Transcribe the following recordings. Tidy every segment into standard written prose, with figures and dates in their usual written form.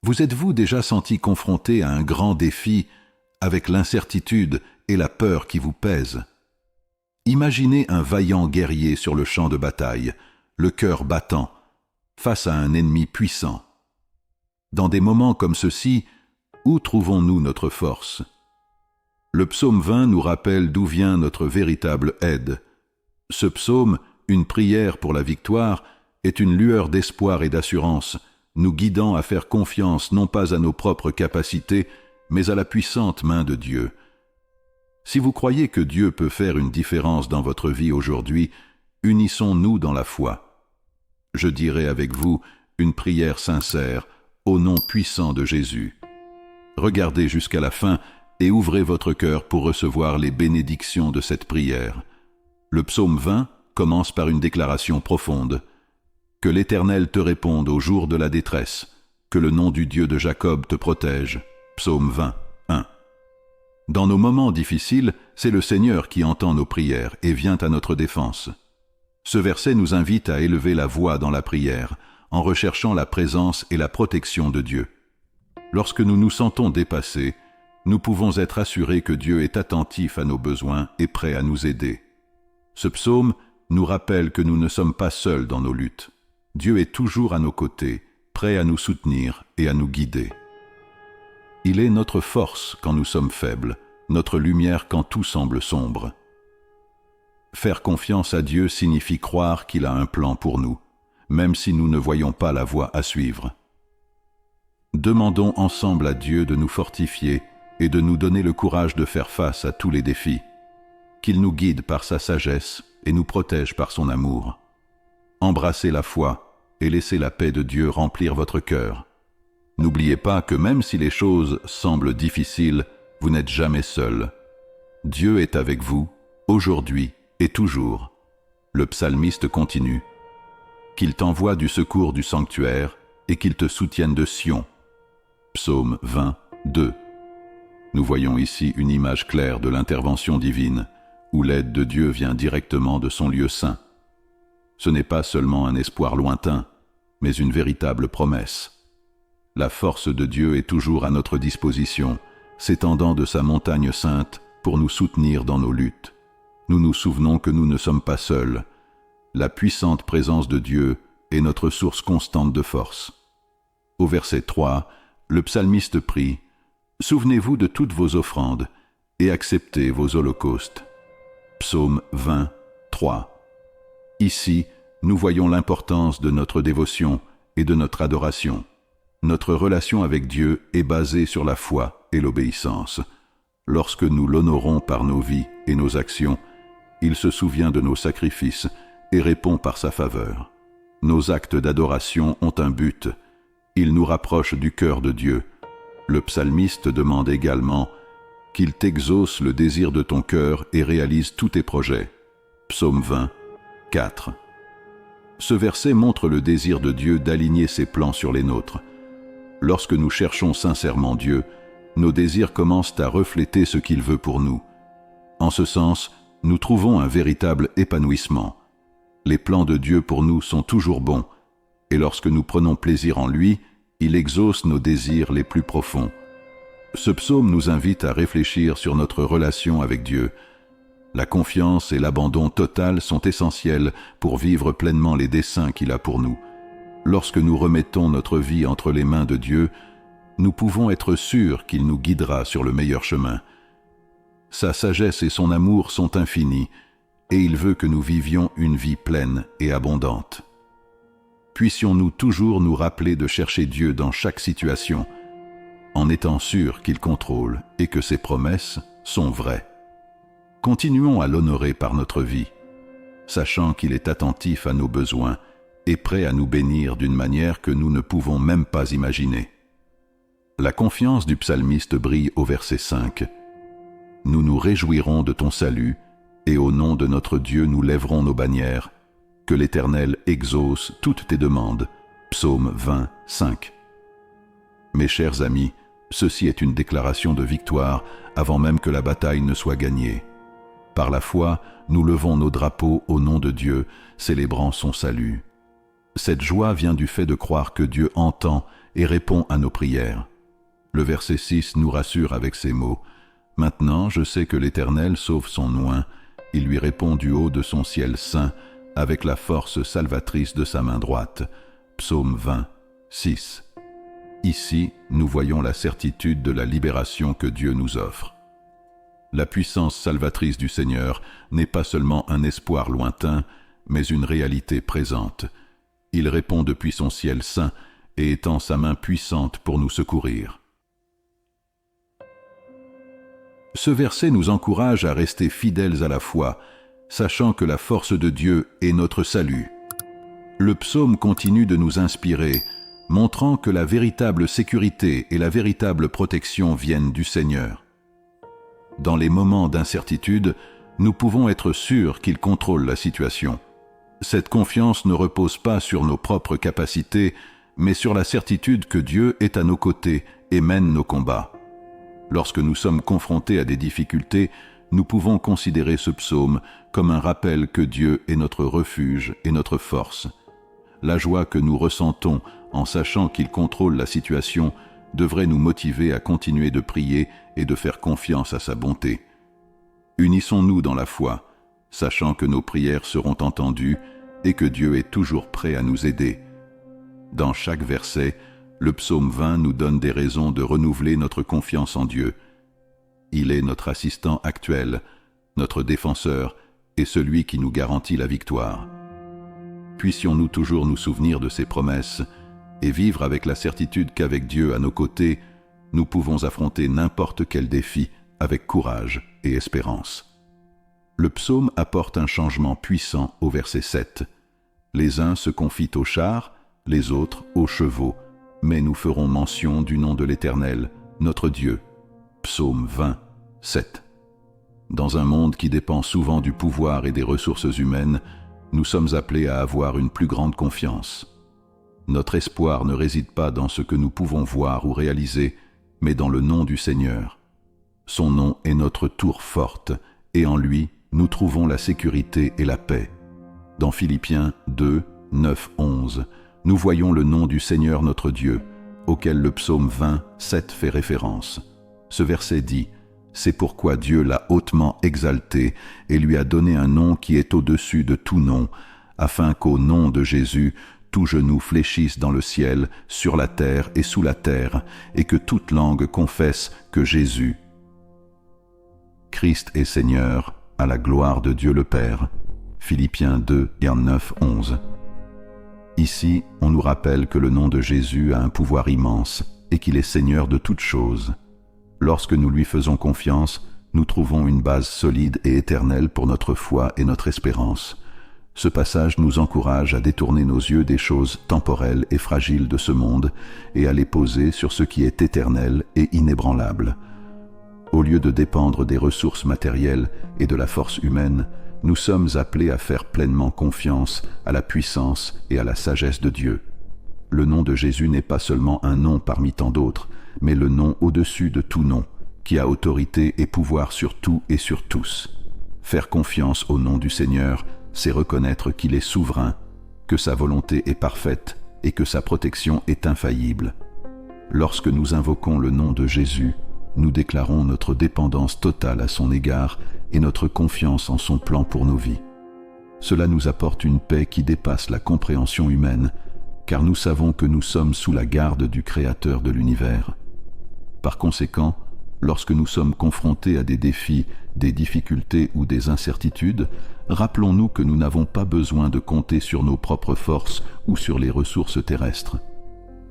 Vous êtes-vous déjà senti confronté à un grand défi avec l'incertitude et la peur qui vous pèsent? Imaginez un vaillant guerrier sur le champ de bataille, le cœur battant, face à un ennemi puissant. Dans des moments comme ceux-ci, où trouvons-nous notre force? Le psaume 20 nous rappelle d'où vient notre véritable aide. Ce psaume, une prière pour la victoire, est une lueur d'espoir et d'assurance, nous guidant à faire confiance non pas à nos propres capacités, mais à la puissante main de Dieu. Si vous croyez que Dieu peut faire une différence dans votre vie aujourd'hui, unissons-nous dans la foi. Je dirai avec vous une prière sincère, au nom puissant de Jésus. Regardez jusqu'à la fin et ouvrez votre cœur pour recevoir les bénédictions de cette prière. Le psaume 20 commence par une déclaration profonde. Que l'Éternel te réponde au jour de la détresse, que le nom du Dieu de Jacob te protège. Psaume 20, 1. Dans nos moments difficiles, c'est le Seigneur qui entend nos prières et vient à notre défense. Ce verset nous invite à élever la voix dans la prière, en recherchant la présence et la protection de Dieu. Lorsque nous nous sentons dépassés, nous pouvons être assurés que Dieu est attentif à nos besoins et prêt à nous aider. Ce psaume nous rappelle que nous ne sommes pas seuls dans nos luttes. Dieu est toujours à nos côtés, prêt à nous soutenir et à nous guider. Il est notre force quand nous sommes faibles, notre lumière quand tout semble sombre. Faire confiance à Dieu signifie croire qu'il a un plan pour nous, même si nous ne voyons pas la voie à suivre. Demandons ensemble à Dieu de nous fortifier et de nous donner le courage de faire face à tous les défis, qu'il nous guide par sa sagesse et nous protège par son amour. Embrassez la foi et laissez la paix de Dieu remplir votre cœur. N'oubliez pas que même si les choses semblent difficiles, vous n'êtes jamais seul. Dieu est avec vous, aujourd'hui et toujours. Le psalmiste continue. Qu'il t'envoie du secours du sanctuaire et qu'il te soutienne de Sion. Psaume 20, 2. Nous voyons ici une image claire de l'intervention divine, où l'aide de Dieu vient directement de son lieu saint. Ce n'est pas seulement un espoir lointain, mais une véritable promesse. La force de Dieu est toujours à notre disposition, s'étendant de sa montagne sainte pour nous soutenir dans nos luttes. Nous nous souvenons que nous ne sommes pas seuls. La puissante présence de Dieu est notre source constante de force. Au verset 3, le psalmiste prie « Souvenez-vous de toutes vos offrandes et acceptez vos holocaustes. » Psaume 20, 3. Ici, nous voyons l'importance de notre dévotion et de notre adoration. Notre relation avec Dieu est basée sur la foi et l'obéissance. Lorsque nous l'honorons par nos vies et nos actions, il se souvient de nos sacrifices et répond par sa faveur. Nos actes d'adoration ont un but. Ils nous rapprochent du cœur de Dieu. Le psalmiste demande également qu'il t'exauce le désir de ton cœur et réalise tous tes projets. Psaume 20, 4. Ce verset montre le désir de Dieu d'aligner ses plans sur les nôtres. Lorsque nous cherchons sincèrement Dieu, nos désirs commencent à refléter ce qu'il veut pour nous. En ce sens, nous trouvons un véritable épanouissement. Les plans de Dieu pour nous sont toujours bons, et lorsque nous prenons plaisir en lui, il exauce nos désirs les plus profonds. Ce psaume nous invite à réfléchir sur notre relation avec Dieu. La confiance et l'abandon total sont essentiels pour vivre pleinement les desseins qu'il a pour nous. Lorsque nous remettons notre vie entre les mains de Dieu, nous pouvons être sûrs qu'il nous guidera sur le meilleur chemin. Sa sagesse et son amour sont infinis, et il veut que nous vivions une vie pleine et abondante. Puissions-nous toujours nous rappeler de chercher Dieu dans chaque situation, en étant sûrs qu'il contrôle et que ses promesses sont vraies. Continuons à l'honorer par notre vie, sachant qu'il est attentif à nos besoins et prêt à nous bénir d'une manière que nous ne pouvons même pas imaginer. La confiance du psalmiste brille au verset 5. Nous nous réjouirons de ton salut, et au nom de notre Dieu nous lèverons nos bannières. Que l'Éternel exauce toutes tes demandes. Psaume 20, 5. Mes chers amis, ceci est une déclaration de victoire avant même que la bataille ne soit gagnée. Par la foi, nous levons nos drapeaux au nom de Dieu, célébrant son salut. Cette joie vient du fait de croire que Dieu entend et répond à nos prières. Le verset 6 nous rassure avec ces mots. « Maintenant, je sais que l'Éternel sauve son oint. Il lui répond du haut de son ciel saint, avec la force salvatrice de sa main droite. » Psaume 20, 6. Ici, nous voyons la certitude de la libération que Dieu nous offre. La puissance salvatrice du Seigneur n'est pas seulement un espoir lointain, mais une réalité présente. Il répond depuis son ciel saint et étend sa main puissante pour nous secourir. Ce verset nous encourage à rester fidèles à la foi, sachant que la force de Dieu est notre salut. Le psaume continue de nous inspirer, montrant que la véritable sécurité et la véritable protection viennent du Seigneur. Dans les moments d'incertitude, nous pouvons être sûrs qu'il contrôle la situation. Cette confiance ne repose pas sur nos propres capacités, mais sur la certitude que Dieu est à nos côtés et mène nos combats. Lorsque nous sommes confrontés à des difficultés, nous pouvons considérer ce psaume comme un rappel que Dieu est notre refuge et notre force. La joie que nous ressentons en sachant qu'il contrôle la situation devrait nous motiver à continuer de prier et de faire confiance à sa bonté. Unissons-nous dans la foi, sachant que nos prières seront entendues et que Dieu est toujours prêt à nous aider. Dans chaque verset, le psaume 20 nous donne des raisons de renouveler notre confiance en Dieu. Il est notre assistant actuel, notre défenseur et celui qui nous garantit la victoire. Puissions-nous toujours nous souvenir de ses promesses et vivre avec la certitude qu'avec Dieu à nos côtés, nous pouvons affronter n'importe quel défi avec courage et espérance. Le psaume apporte un changement puissant au verset 7. Les uns se confient aux chars, les autres aux chevaux, mais nous ferons mention du nom de l'Éternel, notre Dieu. Psaume 20, 7. Dans un monde qui dépend souvent du pouvoir et des ressources humaines, nous sommes appelés à avoir une plus grande confiance. Notre espoir ne réside pas dans ce que nous pouvons voir ou réaliser, mais dans le nom du Seigneur. Son nom est notre tour forte, et en lui, nous trouvons la sécurité et la paix. Dans Philippiens 2, 9, 11, nous voyons le nom du Seigneur notre Dieu, auquel le psaume 20, 7 fait référence. Ce verset dit « C'est pourquoi Dieu l'a hautement exalté et lui a donné un nom qui est au-dessus de tout nom, afin qu'au nom de Jésus, tout genou fléchisse dans le ciel, sur la terre et sous la terre, et que toute langue confesse que Jésus, Christ est Seigneur, à la gloire de Dieu le Père. » Philippiens 2, 9, 11. Ici, on nous rappelle que le nom de Jésus a un pouvoir immense et qu'il est Seigneur de toutes choses. Lorsque nous lui faisons confiance, nous trouvons une base solide et éternelle pour notre foi et notre espérance. Ce passage nous encourage à détourner nos yeux des choses temporelles et fragiles de ce monde et à les poser sur ce qui est éternel et inébranlable. Au lieu de dépendre des ressources matérielles et de la force humaine, nous sommes appelés à faire pleinement confiance à la puissance et à la sagesse de Dieu. Le nom de Jésus n'est pas seulement un nom parmi tant d'autres, mais le nom au-dessus de tout nom, qui a autorité et pouvoir sur tout et sur tous. Faire confiance au nom du Seigneur, c'est reconnaître qu'il est souverain, que sa volonté est parfaite et que sa protection est infaillible. Lorsque nous invoquons le nom de Jésus, nous déclarons notre dépendance totale à son égard et notre confiance en son plan pour nos vies. Cela nous apporte une paix qui dépasse la compréhension humaine, car nous savons que nous sommes sous la garde du Créateur de l'univers. Par conséquent, lorsque nous sommes confrontés à des défis, des difficultés ou des incertitudes, rappelons-nous que nous n'avons pas besoin de compter sur nos propres forces ou sur les ressources terrestres.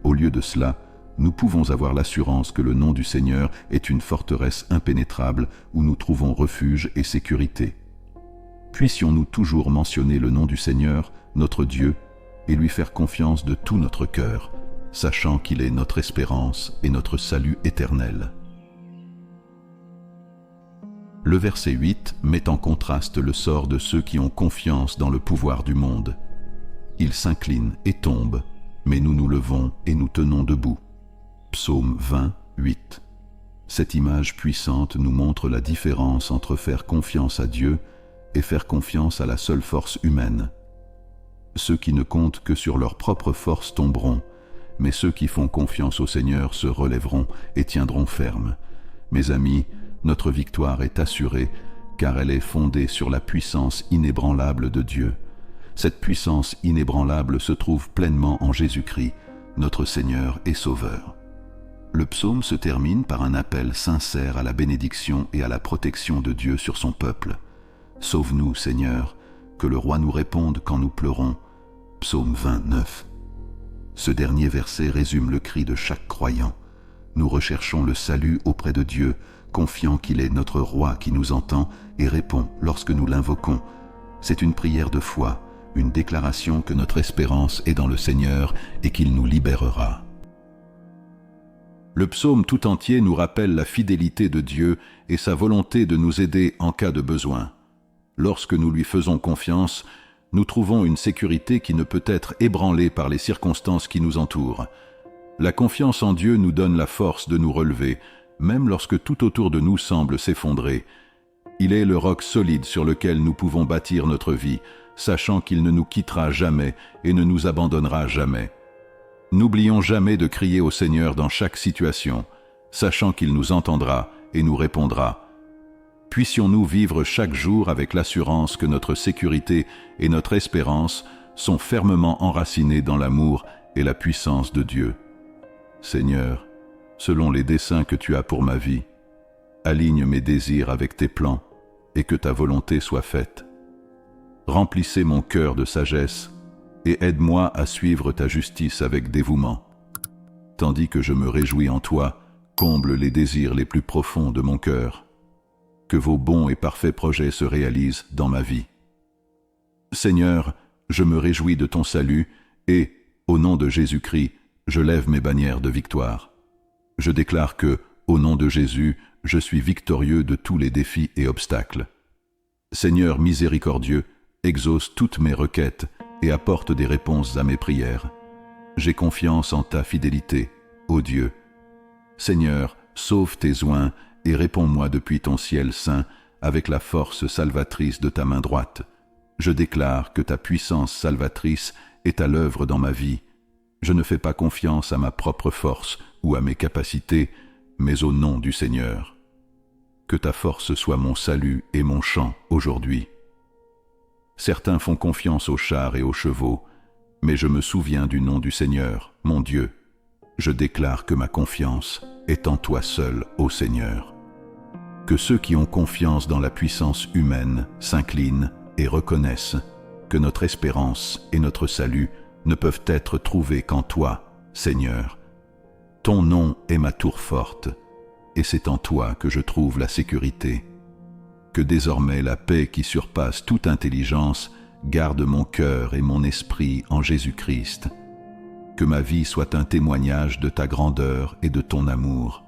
Au lieu de cela, nous pouvons avoir l'assurance que le nom du Seigneur est une forteresse impénétrable où nous trouvons refuge et sécurité. Puissions-nous toujours mentionner le nom du Seigneur, notre Dieu, et lui faire confiance de tout notre cœur, sachant qu'il est notre espérance et notre salut éternel. Le verset 8 met en contraste le sort de ceux qui ont confiance dans le pouvoir du monde. Ils s'inclinent et tombent, mais nous nous levons et nous tenons debout. Psaume 20, 8. Cette image puissante nous montre la différence entre faire confiance à Dieu et faire confiance à la seule force humaine. Ceux qui ne comptent que sur leur propre force tomberont, mais ceux qui font confiance au Seigneur se relèveront et tiendront ferme. Mes amis, notre victoire est assurée, car elle est fondée sur la puissance inébranlable de Dieu. Cette puissance inébranlable se trouve pleinement en Jésus-Christ, notre Seigneur et Sauveur. Le psaume se termine par un appel sincère à la bénédiction et à la protection de Dieu sur son peuple. « Sauve-nous, Seigneur, que le roi nous réponde quand nous pleurons. » Psaume 29. Ce dernier verset résume le cri de chaque croyant. Nous recherchons le salut auprès de Dieu, confiant qu'il est notre roi qui nous entend et répond lorsque nous l'invoquons. C'est une prière de foi, une déclaration que notre espérance est dans le Seigneur et qu'il nous libérera. Le psaume tout entier nous rappelle la fidélité de Dieu et sa volonté de nous aider en cas de besoin. Lorsque nous lui faisons confiance, nous trouvons une sécurité qui ne peut être ébranlée par les circonstances qui nous entourent. La confiance en Dieu nous donne la force de nous relever, même lorsque tout autour de nous semble s'effondrer. Il est le roc solide sur lequel nous pouvons bâtir notre vie, sachant qu'il ne nous quittera jamais et ne nous abandonnera jamais. N'oublions jamais de crier au Seigneur dans chaque situation, sachant qu'il nous entendra et nous répondra. Puissions-nous vivre chaque jour avec l'assurance que notre sécurité et notre espérance sont fermement enracinées dans l'amour et la puissance de Dieu. Seigneur, selon les desseins que tu as pour ma vie, aligne mes désirs avec tes plans et que ta volonté soit faite. Remplissez mon cœur de sagesse et aide-moi à suivre ta justice avec dévouement. Tandis que je me réjouis en toi, comble les désirs les plus profonds de mon cœur. Que vos bons et parfaits projets se réalisent dans ma vie. Seigneur, je me réjouis de ton salut et, au nom de Jésus-Christ, je lève mes bannières de victoire. Je déclare que, au nom de Jésus, je suis victorieux de tous les défis et obstacles. Seigneur miséricordieux, exauce toutes mes requêtes et apporte des réponses à mes prières. J'ai confiance en ta fidélité, ô Dieu. Seigneur, sauve tes oints et réponds-moi depuis ton ciel saint avec la force salvatrice de ta main droite. Je déclare que ta puissance salvatrice est à l'œuvre dans ma vie. Je ne fais pas confiance à ma propre force ou à mes capacités, mais au nom du Seigneur. Que ta force soit mon salut et mon chant aujourd'hui. Certains font confiance aux chars et aux chevaux, mais je me souviens du nom du Seigneur, mon Dieu. Je déclare que ma confiance est en toi seul, ô Seigneur. Que ceux qui ont confiance dans la puissance humaine s'inclinent et reconnaissent que notre espérance et notre salut ne peuvent être trouvés qu'en toi, Seigneur. Ton nom est ma tour forte, et c'est en toi que je trouve la sécurité. Que désormais la paix qui surpasse toute intelligence garde mon cœur et mon esprit en Jésus-Christ. Que ma vie soit un témoignage de ta grandeur et de ton amour.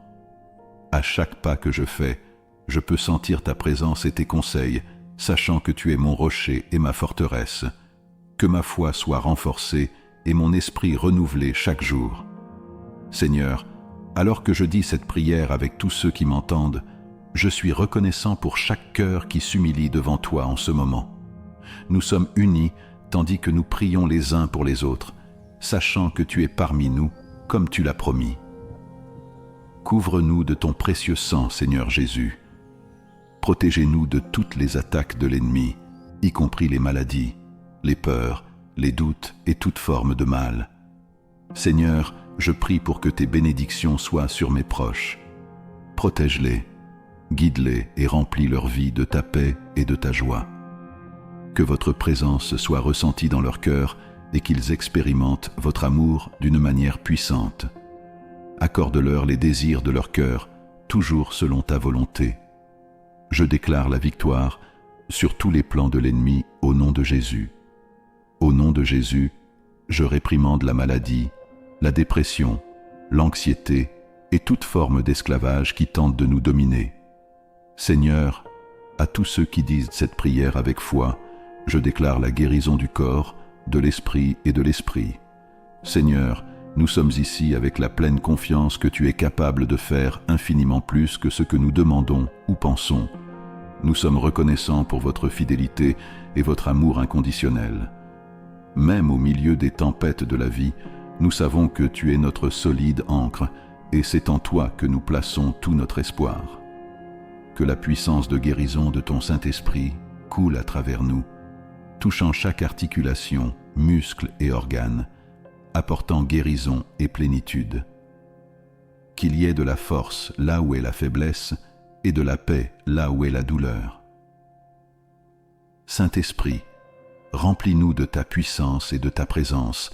À chaque pas que je fais, je peux sentir ta présence et tes conseils, sachant que tu es mon rocher et ma forteresse. Que ma foi soit renforcée et mon esprit renouvelé chaque jour. Seigneur, alors que je dis cette prière avec tous ceux qui m'entendent, je suis reconnaissant pour chaque cœur qui s'humilie devant toi en ce moment. Nous sommes unis tandis que nous prions les uns pour les autres, sachant que tu es parmi nous comme tu l'as promis. Couvre-nous de ton précieux sang, Seigneur Jésus. Protégez-nous de toutes les attaques de l'ennemi, y compris les maladies, les peurs, les doutes et toute forme de mal. Seigneur, je prie pour que tes bénédictions soient sur mes proches. Protège-les, guide-les et remplis leur vie de ta paix et de ta joie. Que votre présence soit ressentie dans leur cœur et qu'ils expérimentent votre amour d'une manière puissante. Accorde-leur les désirs de leur cœur, toujours selon ta volonté. Je déclare la victoire sur tous les plans de l'ennemi au nom de Jésus. Au nom de Jésus, je réprimande la maladie, la dépression, l'anxiété et toute forme d'esclavage qui tente de nous dominer. Seigneur, à tous ceux qui disent cette prière avec foi, je déclare la guérison du corps, de l'esprit et de l'esprit. Seigneur, nous sommes ici avec la pleine confiance que tu es capable de faire infiniment plus que ce que nous demandons ou pensons. Nous sommes reconnaissants pour votre fidélité et votre amour inconditionnel. Même au milieu des tempêtes de la vie, Nous savons que tu es notre solide ancre, et c'est en toi que nous plaçons tout notre espoir. Que la puissance de guérison de ton Saint-Esprit coule à travers nous, touchant chaque articulation, muscle et organe, apportant guérison et plénitude. Qu'il y ait de la force là où est la faiblesse et de la paix là où est la douleur. Saint-Esprit, remplis-nous de ta puissance et de ta présence,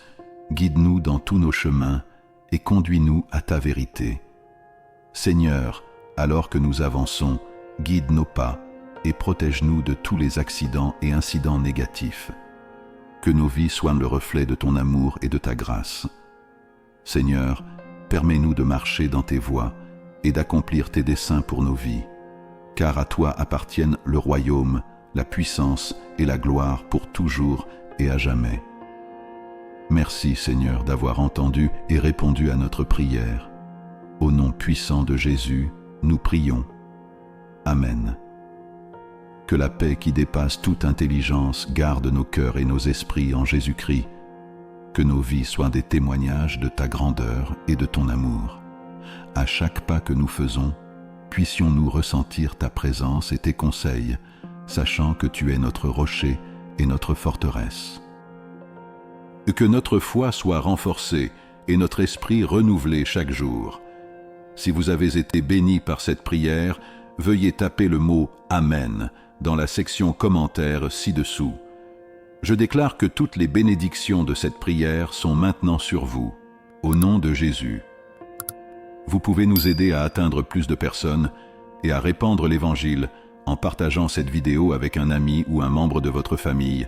guide-nous dans tous nos chemins et conduis-nous à ta vérité. Seigneur, alors que nous avançons, guide nos pas et protège-nous de tous les accidents et incidents négatifs. Que nos vies soient le reflet de ton amour et de ta grâce. Seigneur, permets-nous de marcher dans tes voies et d'accomplir tes desseins pour nos vies, car à toi appartiennent le royaume, la puissance et la gloire pour toujours et à jamais. Merci Seigneur d'avoir entendu et répondu à notre prière. Au nom puissant de Jésus, nous prions. Amen. Que la paix qui dépasse toute intelligence garde nos cœurs et nos esprits en Jésus-Christ. Que nos vies soient des témoignages de ta grandeur et de ton amour. À chaque pas que nous faisons, puissions-nous ressentir ta présence et tes conseils, sachant que tu es notre rocher et notre forteresse. Que notre foi soit renforcée et notre esprit renouvelé chaque jour. Si vous avez été bénis par cette prière, veuillez taper le mot « Amen » dans la section commentaires ci-dessous. Je déclare que toutes les bénédictions de cette prière sont maintenant sur vous, au nom de Jésus. Vous pouvez nous aider à atteindre plus de personnes et à répandre l'Évangile en partageant cette vidéo avec un ami ou un membre de votre famille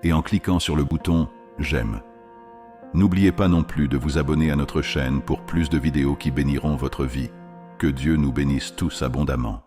et en cliquant sur le bouton « J'aime ». N'oubliez pas non plus de vous abonner à notre chaîne pour plus de vidéos qui béniront votre vie. Que Dieu nous bénisse tous abondamment.